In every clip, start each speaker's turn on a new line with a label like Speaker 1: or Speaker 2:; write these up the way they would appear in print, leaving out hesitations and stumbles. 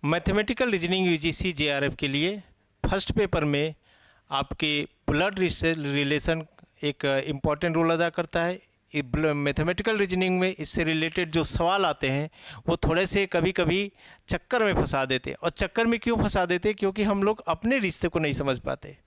Speaker 1: Mathematical reasoning UGC JRF के लिए first paper में आपके ब्लड रिलेशन एक इम्पॉर्टेंट रोल अदा करता है। मैथमेटिकल रीजनिंग में इससे रिलेटेड जो सवाल आते हैं वो थोड़े से कभी कभी चक्कर में फंसा देते हैं। और चक्कर में क्यों फंसा देते हैं? क्योंकि हम लोग अपने रिश्ते को नहीं समझ पाते।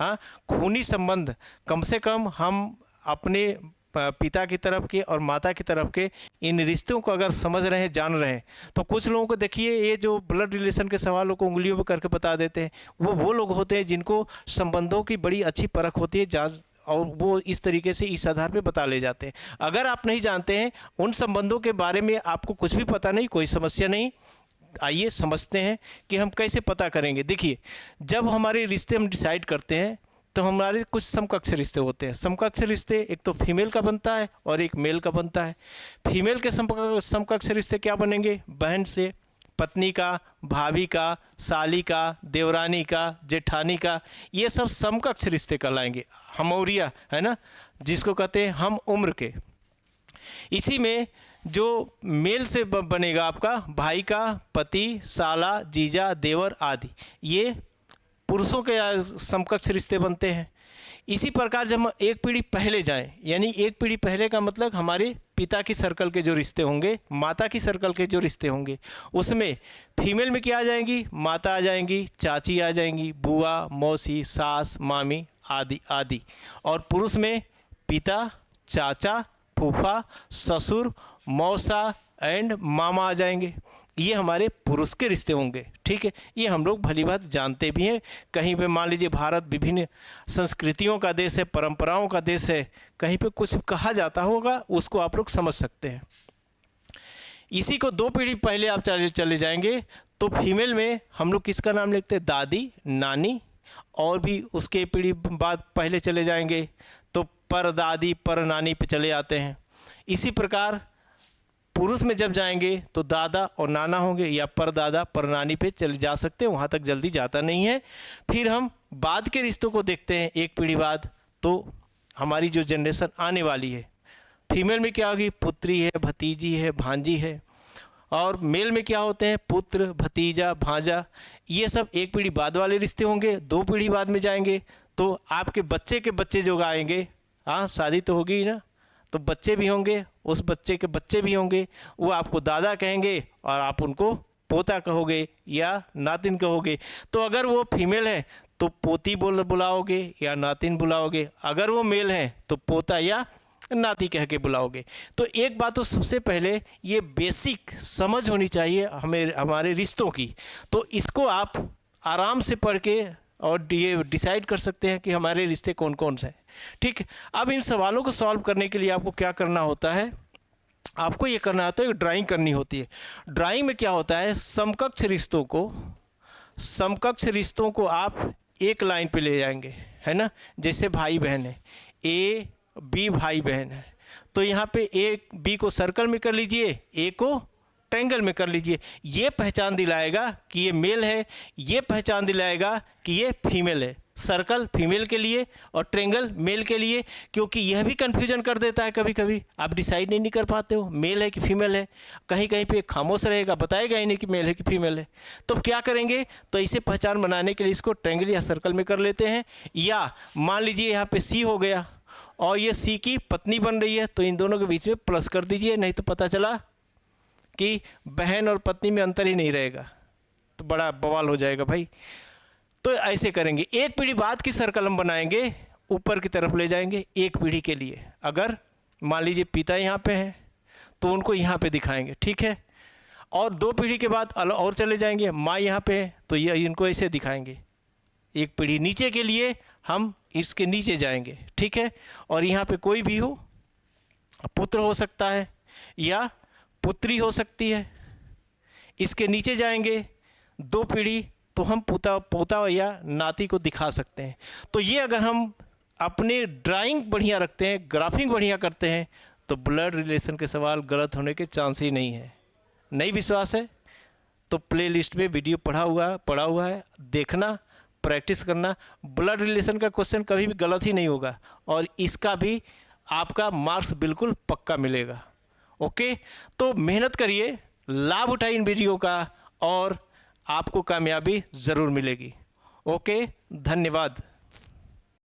Speaker 1: हाँ, खूनी संबंध कम से कम हम अपने पिता की तरफ के और माता की तरफ के इन रिश्तों को अगर समझ रहे हैं, जान रहे हैं, तो कुछ लोगों को देखिए, ये जो ब्लड रिलेशन के सवालों को उंगलियों पर करके बता देते हैं, वो लोग होते हैं जिनको संबंधों की बड़ी अच्छी परख होती है, जांच, और वो इस तरीके से इस आधार पे बता ले जाते हैं। अगर आप नहीं जानते हैं उन संबंधों के बारे में, आपको कुछ भी पता नहीं, कोई समस्या नहीं, आइए समझते हैं कि हम कैसे पता करेंगे। देखिए, जब हमारे रिश्ते हम डिसाइड करते हैं तो हमारे कुछ समकक्ष रिश्ते होते हैं। समकक्ष रिश्ते एक तो फीमेल का बनता है और एक मेल का बनता है। फीमेल के समकक्ष रिश्ते क्या बनेंगे? बहन से, पत्नी का, भाभी का, साली का, देवरानी का, जेठानी का, ये सब समकक्ष रिश्ते कहलाएंगे। हमौरिया है ना, जिसको कहते हैं हम उम्र के। इसी में जो मेल से बनेगा आपका भाई का पति, साला, जीजा, देवर आदि, ये पुरुषों के समकक्ष रिश्ते बनते हैं। इसी प्रकार जब हम एक पीढ़ी पहले जाएं, यानी एक पीढ़ी पहले का मतलब हमारे पिता की सर्कल के जो रिश्ते होंगे, माता की सर्कल के जो रिश्ते होंगे, उसमें फीमेल में क्या आ जाएंगी? माता आ जाएंगी, चाची आ जाएंगी, बुआ, मौसी, सास, मामी आदि आदि। और पुरुष में पिता, चाचा, फूफा, ससुर, मौसा एंड मामा आ जाएंगे। ये हमारे पुरुष के रिश्ते होंगे। ठीक है, ये हम लोग भली बात जानते भी हैं। कहीं पे मान लीजिए भारत विभिन्न संस्कृतियों का देश है, परंपराओं का देश है, कहीं पे कुछ कहा जाता होगा, उसको आप लोग समझ सकते हैं। इसी को दो पीढ़ी पहले आप चले जाएंगे तो फीमेल में हम लोग किसका नाम लिखते हैं? दादी, नानी। और भी उसके पीढ़ी बाद पहले चले जाएंगे तो परदादी, परनानी पे चले आते हैं। इसी प्रकार पुरुष में जब जाएंगे तो दादा और नाना होंगे, या परदादा, परनानी पे चले जा सकते हैं, वहाँ तक जल्दी जाता नहीं है। फिर हम बाद के रिश्तों को देखते हैं एक पीढ़ी बाद, तो हमारी जो जनरेशन आने वाली है, फीमेल में क्या होगी? पुत्री है, भतीजी है, भांजी है। और मेल में क्या होते हैं? पुत्र, भतीजा, भांजा। ये सब एक पीढ़ी बाद वाले रिश्ते होंगे। दो पीढ़ी बाद में जाएंगे तो आपके बच्चे के बच्चे जो आएंगे, हाँ, शादी तो होगी ही ना, तो बच्चे भी होंगे, उस बच्चे के बच्चे भी होंगे, वो आपको दादा कहेंगे और आप उनको पोता कहोगे या नातिन कहोगे। तो अगर वो फीमेल है तो पोती बुलाओगे या नातिन बुलाओगे, अगर वो मेल है तो पोता या नाती कह के बुलाओगे। तो एक बात तो सबसे पहले ये बेसिक समझ होनी चाहिए हमें हमारे रिश्तों की, तो इसको आप आराम से पढ़ के और ये डिसाइड कर सकते हैं कि हमारे रिश्ते कौन कौन से हैं। ठीक, अब इन सवालों को सॉल्व करने के लिए आपको क्या करना होता है? आपको ये करना होता है, ड्राइंग करनी होती है। ड्राइंग में क्या होता है? समकक्ष रिश्तों को आप एक लाइन पे ले जाएंगे, है ना। जैसे भाई बहन है, ए बी भाई बहन है, तो यहाँ पे ए बी को सर्कल में कर लीजिए, ए को ट्रायंगल में कर लीजिए। ये पहचान दिलाएगा कि ये मेल है, ये पहचान दिलाएगा कि ये फीमेल है। सर्कल फीमेल के लिए और ट्रायंगल मेल के लिए, क्योंकि यह भी कन्फ्यूजन कर देता है कभी कभी, आप डिसाइड नहीं कर पाते हो मेल है कि फीमेल है। कहीं कहीं पे खामोश रहेगा, बताएगा ही नहीं कि मेल है कि फीमेल है। तो क्या करेंगे? तो इसे पहचान बनाने के लिए इसको ट्रायंगल या सर्कल में कर लेते हैं। या मान लीजिए यहाँ पे सी हो गया और ये सी की पत्नी बन रही है, तो इन दोनों के बीच में प्लस कर दीजिए, नहीं तो पता चला कि बहन और पत्नी में अंतर ही नहीं रहेगा, तो बड़ा बवाल हो जाएगा भाई। तो ऐसे करेंगे। एक पीढ़ी बाद की सर्कल हम बनाएंगे, ऊपर की तरफ ले जाएंगे एक पीढ़ी के लिए। अगर मान लीजिए पिता यहाँ पे हैं तो उनको यहाँ पे दिखाएंगे, ठीक है। और दो पीढ़ी के बाद और चले जाएंगे, माँ यहाँ पे है तो ये इनको ऐसे दिखाएंगे। एक पीढ़ी नीचे के लिए हम इसके नीचे जाएंगे, ठीक है। और यहाँ पे कोई भी हो, पुत्र हो सकता है या पुत्री हो सकती है। इसके नीचे जाएंगे दो पीढ़ी तो हम पोता या नाती को दिखा सकते हैं। तो ये अगर हम अपने ड्राइंग बढ़िया रखते हैं, ग्राफिंग बढ़िया करते हैं, तो ब्लड रिलेशन के सवाल गलत होने के चांस ही नहीं है। नहीं विश्वास है तो प्लेलिस्ट में वीडियो पड़ा हुआ है, देखना, प्रैक्टिस करना। ब्लड रिलेशन का क्वेश्चन कभी भी गलत ही नहीं होगा और इसका भी आपका मार्क्स बिल्कुल पक्का मिलेगा। ओके, तो मेहनत करिए, लाभ उठाइए इन वीडियो का और आपको कामयाबी ज़रूर मिलेगी। ओके, धन्यवाद।